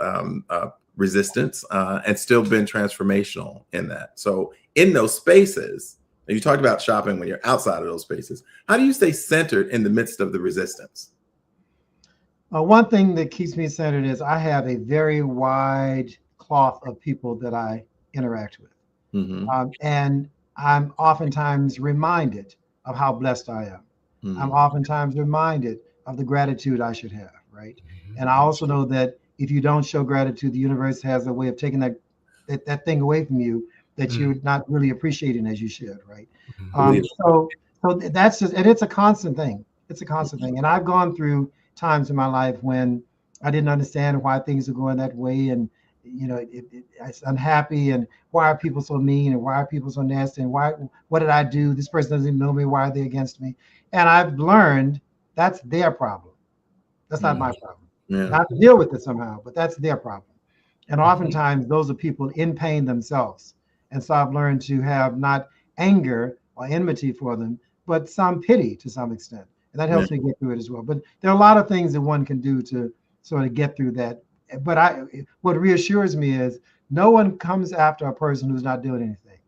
resistance and still been transformational in that. So in those spaces, and you talked about shopping when you're outside of those spaces, how do you stay centered in the midst of the resistance? One thing that keeps me centered is I have a very wide cloth of people that I interact with. Mm-hmm. And I'm oftentimes reminded of how blessed I am. Mm-hmm. I'm oftentimes reminded of the gratitude I should have, right? Mm-hmm. And I also know that if you don't show gratitude, the universe has a way of taking that thing away from you that Mm-hmm. you're not really appreciating as you should, right? Believe it. So that's just, and it's a constant thing. It's a constant thing. And I've gone through times in my life when I didn't understand why things are going that way, and it's unhappy, and why are people so mean, and why are people so nasty, and what did I do? This person doesn't even know me. Why are they against me? And I've learned that's their problem. That's not my problem. Yeah. Not to deal with it somehow, but that's their problem. And oftentimes those are people in pain themselves. And so I've learned to have not anger or enmity for them, but some pity to some extent. And that helps me get through it as well. But there are a lot of things that one can do to sort of get through that. But what reassures me is no one comes after a person who's not doing anything.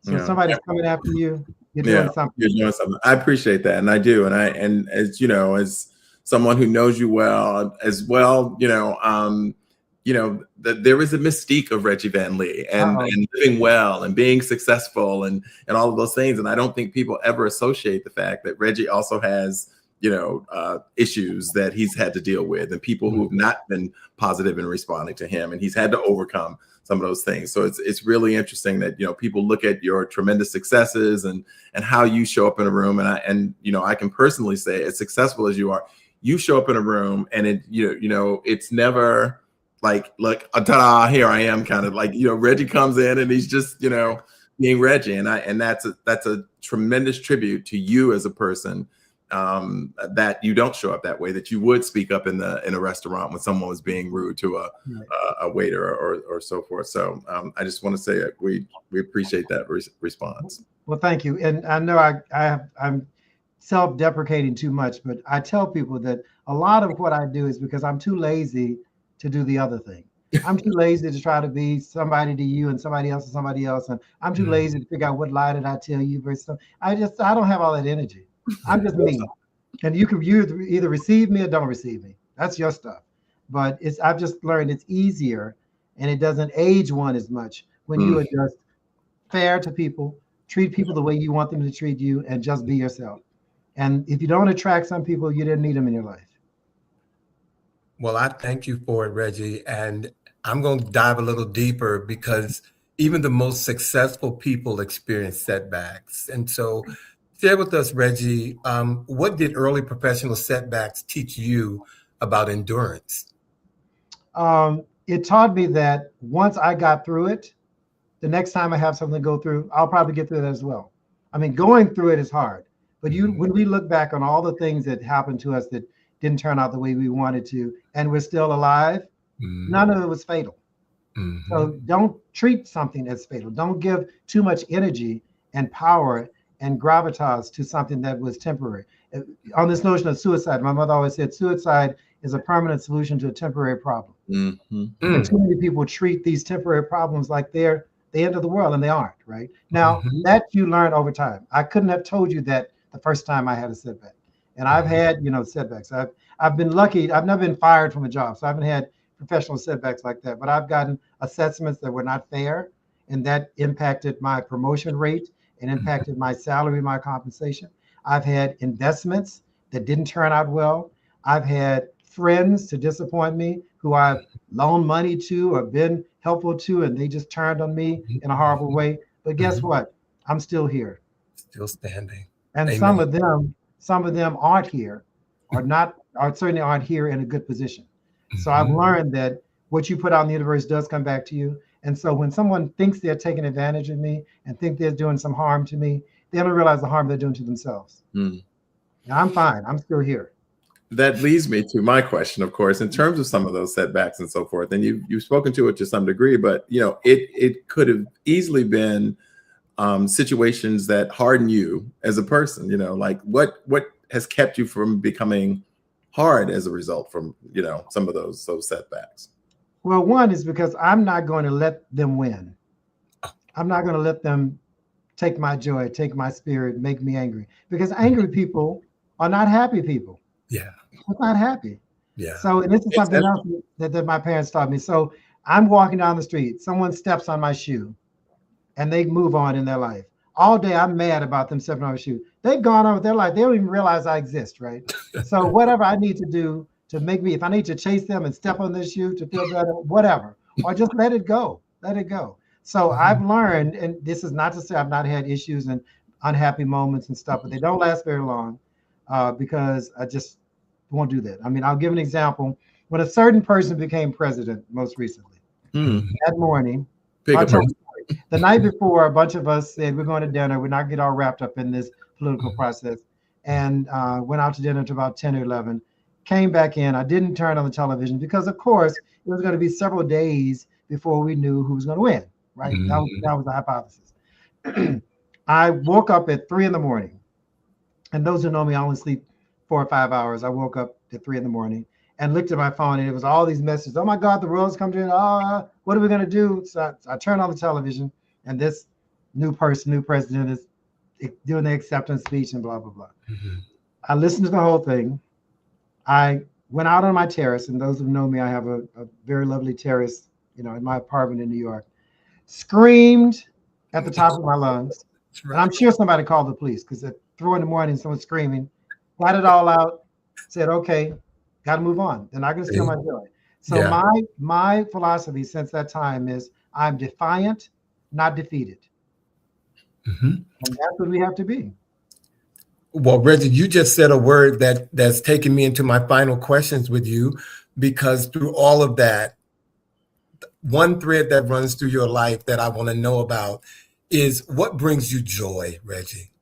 So if somebody's coming after you, you're doing something. You're doing something. I appreciate that. And I do. And as you know, as someone who knows you well as well, that there is a mystique of Reggie Van Lee and living well and being successful and all of those things. And I don't think people ever associate the fact that Reggie also has, issues that he's had to deal with, and people who have not been positive in responding to him, and he's had to overcome some of those things. So it's really interesting that, people look at your tremendous successes and how you show up in a room. And I can personally say, as successful as you are, you show up in a room and it's never like, ta-da, here I am, kind of like, Reggie comes in and he's just, being Reggie. And that's a tremendous tribute to you as a person, that you don't show up that way, that you would speak up in a restaurant when someone was being rude to a waiter or so forth. So I just want to say we appreciate that response. Well, thank you. And I know I'm self-deprecating too much, but I tell people that a lot of what I do is because I'm too lazy to do the other thing. I'm too lazy to try to be somebody to you and somebody else to somebody else. And I'm too lazy to figure out what lie did I tell you versus I don't have all that energy. I'm just me. And you either receive me or don't receive me. That's your stuff. But I've just learned it's easier and it doesn't age one as much when you are just fair to people, treat people the way you want them to treat you, and just be yourself. And if you don't attract some people, you didn't need them in your life. Well, I thank you for it, Reggie. And I'm going to dive a little deeper because even the most successful people experience setbacks. And so share with us, Reggie, what did early professional setbacks teach you about endurance? It taught me that once I got through it, the next time I have something to go through, I'll probably get through that as well. I mean, going through it is hard. But when we look back on all the things that happened to us that didn't turn out the way we wanted to, and we're still alive, none of it was fatal. So don't treat something as fatal. Don't give too much energy and power and gravitas to something that was temporary. On this notion of suicide, my mother always said suicide is a permanent solution to a temporary problem. And too many people treat these temporary problems like they're the end of the world, and they aren't, right? Now, that you learn over time. I couldn't have told you that the first time I had a setback. And I've had, setbacks. I've been lucky. I've never been fired from a job, so I haven't had professional setbacks like that. But I've gotten assessments that were not fair, and that impacted my promotion rate and impacted my salary, my compensation. I've had investments that didn't turn out well. I've had friends to disappoint me who I've loaned money to or been helpful to, and they just turned on me in a horrible way. But guess what? I'm still here. Still standing. And Amen. some of them aren't here, or certainly aren't here in a good position. So I've learned that what you put out in the universe does come back to you. And so when someone thinks they're taking advantage of me and think they're doing some harm to me, they don't realize the harm they're doing to themselves. Now, I'm fine. I'm still here. That leads me to my question, of course, in terms of some of those setbacks and so forth. And you've spoken to it to some degree, but it could have easily been situations that harden you as a person. Like what has kept you from becoming hard as a result from some of those setbacks? Well, one is because I'm not going to let them win. I'm not going to let them take my joy, take my spirit, make me angry. Because angry people are not happy people. Yeah. I'm not happy. Yeah. So and this is something else that my parents taught me. So I'm walking down the street. Someone steps on my shoe. and they move on in their life. All day I'm mad about them stepping on a shoe. They've gone on with their life. They don't even realize I exist, right? So whatever I need to do to make me, if I need to chase them and step on this shoe to feel better, whatever, or just let it go, let it go. So I've learned, and this is not to say I've not had issues and unhappy moments and stuff, but they don't last very long because I just won't do that. I mean, I'll give an example. When a certain person became president most recently, that morning, the night before, a bunch of us said, we're going to dinner. We're not get all wrapped up in this political process. And went out to dinner until about 10 or 11, came back in. I didn't turn on the television because, of course, it was going to be several days before we knew who was going to win, right? That was the hypothesis. I woke up at 3 a.m. And those who know me, I only sleep 4 or 5 hours. I woke up at 3 a.m. and looked at my phone, and it was all these messages. Oh my God, the world's come to an end. Oh, what are we going to do? So I turned on the television, and this new president is doing the acceptance speech and blah, blah, blah. I listened to the whole thing. I went out on my terrace, and those who know me, I have a very lovely terrace, in my apartment in New York. Screamed at the top of my lungs. Right. And I'm sure somebody called the police because at 3 a.m, someone's screaming. Got it all out. Said, okay, got to move on. They're not going to steal my joy. So my philosophy since that time is I'm defiant, not defeated. And that's what we have to be. Well, Reggie, you just said a word that's taken me into my final questions with you, because through all of that, one thread that runs through your life that I want to know about is what brings you joy, Reggie?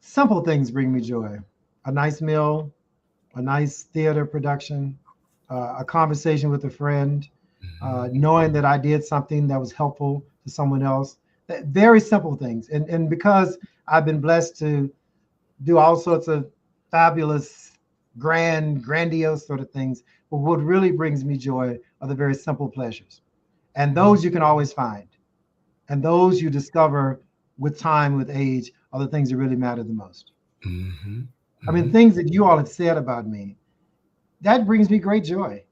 Simple things bring me joy. A nice meal, a nice theater production, a conversation with a friend, knowing that I did something that was helpful to someone else. Very simple things. And because I've been blessed to do all sorts of fabulous, grandiose sort of things, but what really brings me joy are the very simple pleasures. And those you can always find. And those you discover with time, with age, are the things that really matter the most. I mean, things that you all have said about me, that brings me great joy.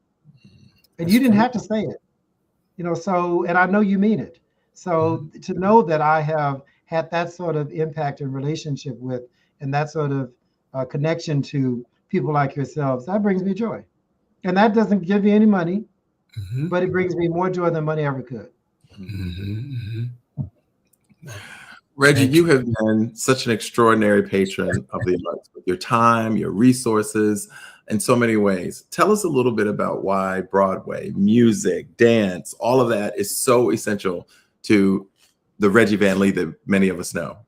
And you didn't have to say it, so, and I know you mean it. So to know that I have had that sort of impact and relationship with, and that sort of connection to people like yourselves, that brings me joy. And that doesn't give you any money, but it brings me more joy than money ever could. Reggie, you have been such an extraordinary patron of the arts with your time, your resources, in so many ways. Tell us a little bit about why Broadway, music, dance, all of that is so essential to the Reggie Van Lee that many of us know.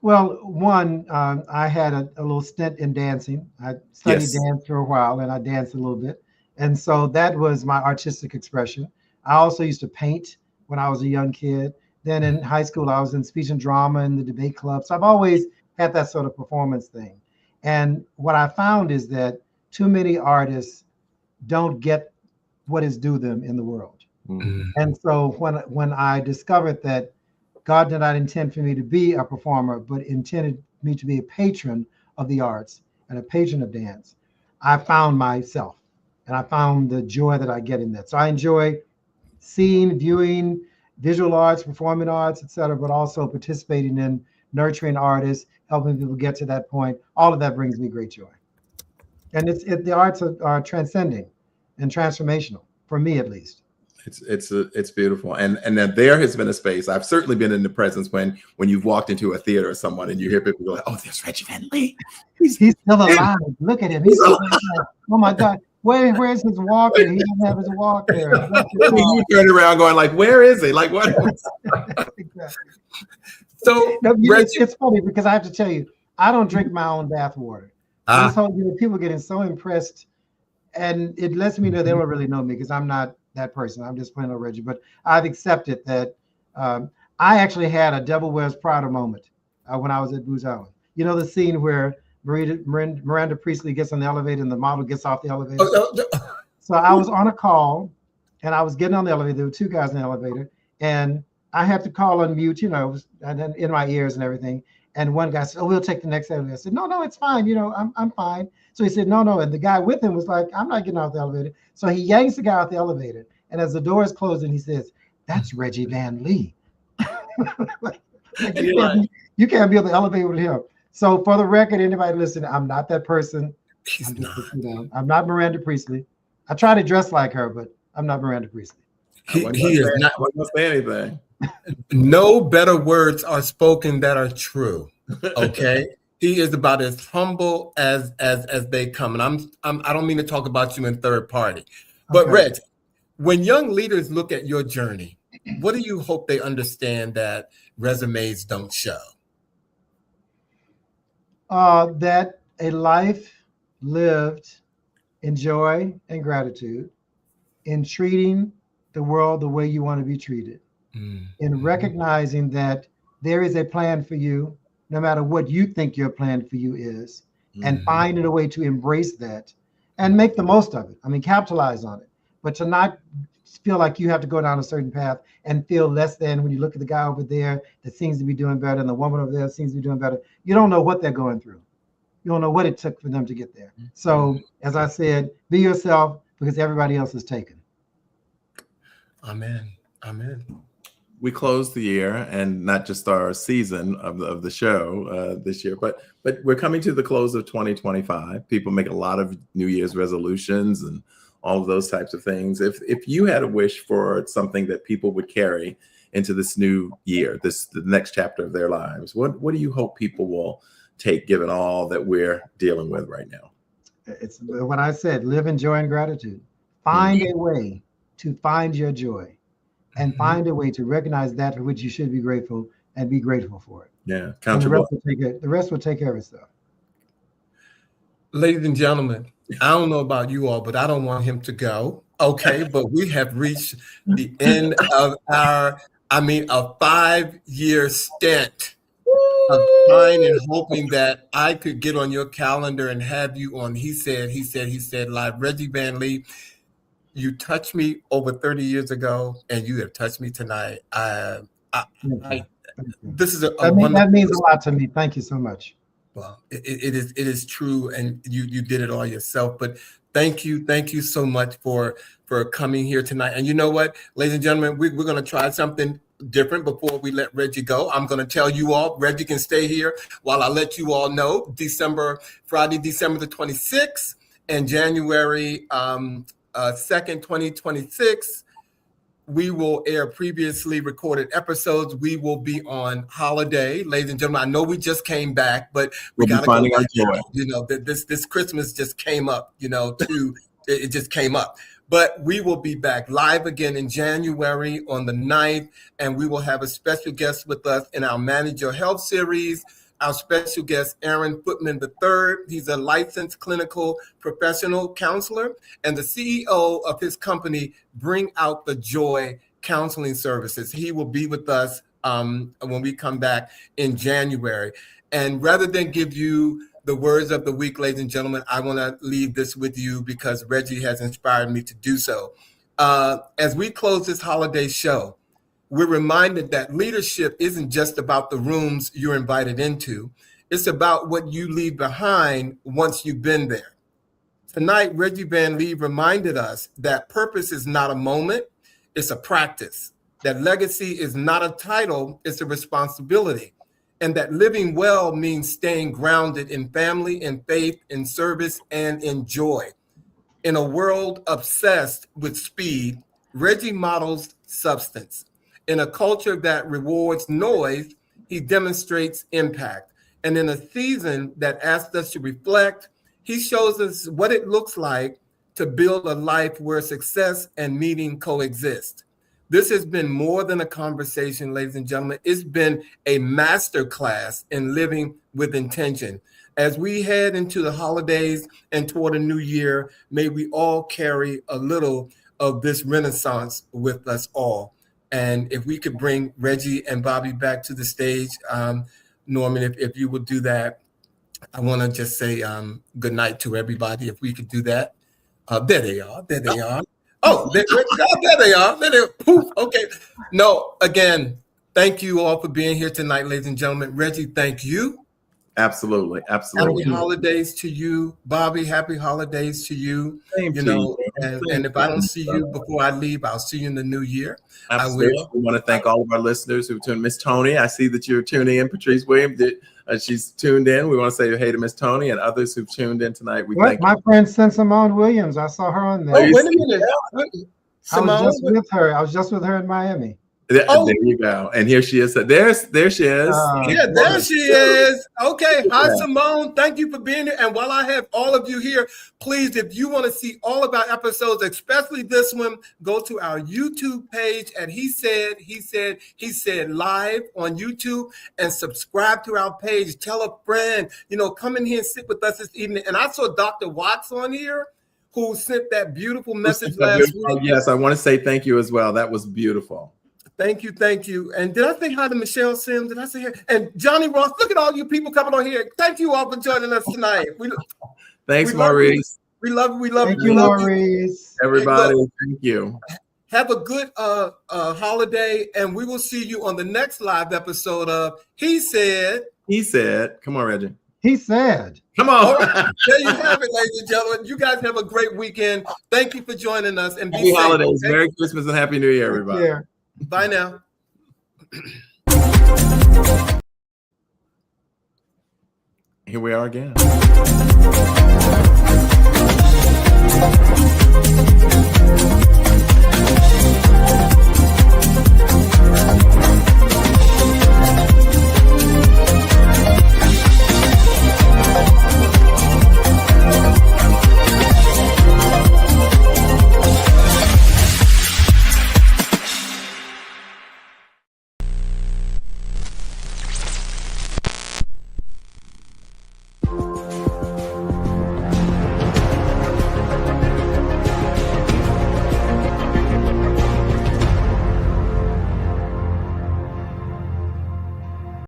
Well, one, I had a little stint in dancing. I studied dance for a while, and I danced a little bit. And so that was my artistic expression. I also used to paint when I was a young kid. Then in high school, I was in speech and drama and the debate club. So I've always had that sort of performance thing. And what I found is that too many artists don't get what is due them in the world. And so when I discovered that God did not intend for me to be a performer, but intended me to be a patron of the arts and a patron of dance, I found myself, and I found the joy that I get in that. So I enjoy seeing, viewing, visual arts, performing arts, etc., but also participating in nurturing artists, helping people get to that point. All of that brings me great joy. And the arts are transcending and transformational, for me at least. It's beautiful, and that there has been a space. I've certainly been in the presence when you've walked into a theater or someone and you hear people go, like, "Oh, there's Reggie Van Lee. He's still alive. Look at him. He's still alive. Oh my God, where's his walker? He doesn't have his walker." You turn around going like, "Where is he? Like what?" Exactly. So it's funny because I have to tell you, I don't drink my own bathwater. People getting so impressed, and it lets me know they don't really know me because I'm not that person. I'm just plain old Reggie. But I've accepted that I actually had a Devil Wears Prada moment when I was at Booz. You know the scene where Miranda Priestley gets on the elevator and the model gets off the elevator? So I was on a call and I was getting on the elevator. There were two guys in the elevator and I had to call on mute, and then in my ears and everything. And one guy said, "Oh, we'll take the next elevator." I said, No, it's fine. I'm fine. So he said, No. And the guy with him was like, "I'm not getting off the elevator." So he yanks the guy out the elevator. And as the door is closing, he says, that's Reggie Van Lee. Like, Like, you can't be able to elevate with him. So for the record, anybody listening, I'm not that person. He's not. I'm not Miranda Priestley. I try to dress like her, but I'm not Miranda Priestley. He is not. I wasn't gonna say anything. No better words are spoken that are true. Okay. He is about as humble as they come. And I don't mean to talk about you in third party. But Okay. Reg, when young leaders look at your journey, what do you hope they understand that resumes don't show? That a life lived in joy and gratitude, in treating the world the way you want to be treated, in recognizing that there is a plan for you, no matter what you think your plan for you is, and finding a way to embrace that and make the most of it. I mean, capitalize on it, but to not feel like you have to go down a certain path and feel less than when you look at the guy over there that seems to be doing better and the woman over there seems to be doing better. You don't know what they're going through. You don't know what it took for them to get there. So, as I said, be yourself because everybody else is taken. Amen. Amen. We closed the year, and not just our season of the show this year, but we're coming to the close of 2025. People make a lot of New Year's resolutions and all of those types of things. If you had a wish for something that people would carry into this new year, the next chapter of their lives, what do you hope people will take, given all that we're dealing with right now? It's what I said: live in joy and gratitude. Find a way to find your joy. And find a way to recognize that for which you should be grateful and be grateful for it. Yeah, and the rest will take care of itself. Ladies and gentlemen, I don't know about you all, but I don't want him to go. Okay, but we have reached the end of a 5-year stint of trying and hoping that I could get on your calendar and have you on. He said live. Reggie Van Lee, you touched me over 30 years ago, and you have touched me tonight. This is that means a lot to me. Thank you so much. Well, it is true, and you did it all yourself. But thank you so much for coming here tonight. And you know what, ladies and gentlemen, we're going to try something different before we let Reggie go. I'm going to tell you all, Reggie can stay here while I let you all know. Friday, December the 26th, and January 2nd, 2026, we will air previously recorded episodes. We will be on holiday, ladies and gentlemen. I know we just came back, but we got to finding our joy. You know, this Christmas just came up. You know, it just came up. But we will be back live again in January on the 9th, and we will have a special guest with us in our Manage Your Health series. Our special guest, Aaron Footman III. He's a licensed clinical professional counselor and the CEO of his company, Bring Out the Joy Counseling Services. He will be with us when we come back in January. And rather than give you the words of the week, ladies and gentlemen, I want to leave this with you because Reggie has inspired me to do so. As we close this holiday show, we're reminded that leadership isn't just about the rooms you're invited into. It's about what you leave behind once you've been there. Tonight, Reggie Van Lee reminded us that purpose is not a moment, it's a practice. That legacy is not a title, it's a responsibility. And that living well means staying grounded in family, in faith, in service, and in joy. In a world obsessed with speed, Reggie models substance. In a culture that rewards noise, he demonstrates impact. And in a season that asks us to reflect, he shows us what it looks like to build a life where success and meaning coexist. This has been more than a conversation, ladies and gentlemen. It's been a masterclass in living with intention. As we head into the holidays and toward a new year, may we all carry a little of this renaissance with us all. And if we could bring Reggie and Bobby back to the stage, Norman, if you would do that, I want to just say good night to everybody. If we could do that. There they are. Oh, there they are. There they are. Poof. Okay. No, again, thank you all for being here tonight, ladies and gentlemen. Reggie, thank you. Absolutely. Happy holidays to you, Bobby. Happy holidays to you. Same to you. And if I don't see you before I leave, I'll see you in the new year. Absolutely. I will. We want to thank all of our listeners who tuned. Miss Tony, I see that you're tuning in. Patrice Williams, she's tuned in. We want to say hey to Miss Tony and others who've tuned in tonight. We thank my friend Simone Williams. I saw her on there. Oh, wait a minute. Simone, I was just with her. I was just with her in Miami. There you go. And here she is. There she is. Yeah, there she is. Okay. Hi, Simone. Thank you for being here. And while I have all of you here, please, if you want to see all of our episodes, especially this one, go to our YouTube page at He Said Live on YouTube and subscribe to our page. Tell a friend, come in here and sit with us this evening. And I saw Dr. Watts on here, who sent that beautiful message last week. Yes, I want to say thank you as well. That was beautiful. Thank you. And did I say hi to Michelle Sims? Did I say hi? And Johnny Ross, look at all you people coming on here. Thank you all for joining us tonight. Thanks, Maurice. We love you. Thank you, Maurice. Everybody, thank you. Have a good holiday, and we will see you on the next live episode of He Said. Come on, Reggie. He said. Come on. Right, there you have it, ladies and gentlemen. You guys have a great weekend. Thank you for joining us. And happy holidays. Okay? Merry Christmas and Happy New Year, everybody. Yeah. Bye now. Here we are again.